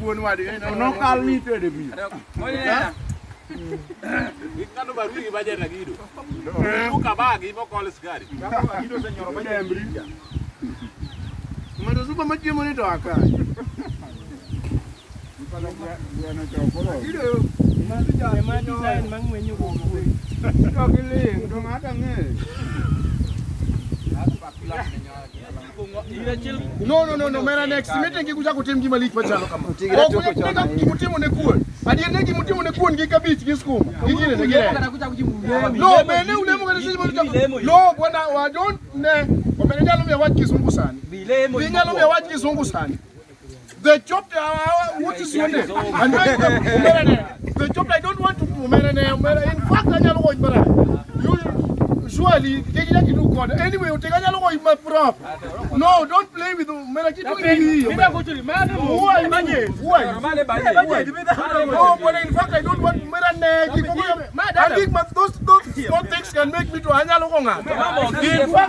wuon wadi no kal ni tede bi Ikano baru gi baje na gido. Buka bagi mo kol skari. gido senyoro ba jembri mando suba machiemo ni to aka gido mando ja ma design mang menyu ko to giling to ngata nge No, mera next meeting kikuja kutim gima lich machalo kama. Okunga kimutimo ne kuon. Adier ne kimutimo ne kuon gi kabich gi skum. Gigine ne gire. No, bene ulemo kana sisi mtu. No, bwana wa don't ne. Omene nyalo mia wach kisungu sana. Bilemo. Nyalo mia wach kisungu sana. The chopped what is one day. And the chopped I don't want to mera in fact I nyalo go ibara. Usually, anyway, you take a yellow in my prop. No, don't play with them. Who are you? Who are you? No, but in fact, I don't want I think those things can make me to Hanyalonga.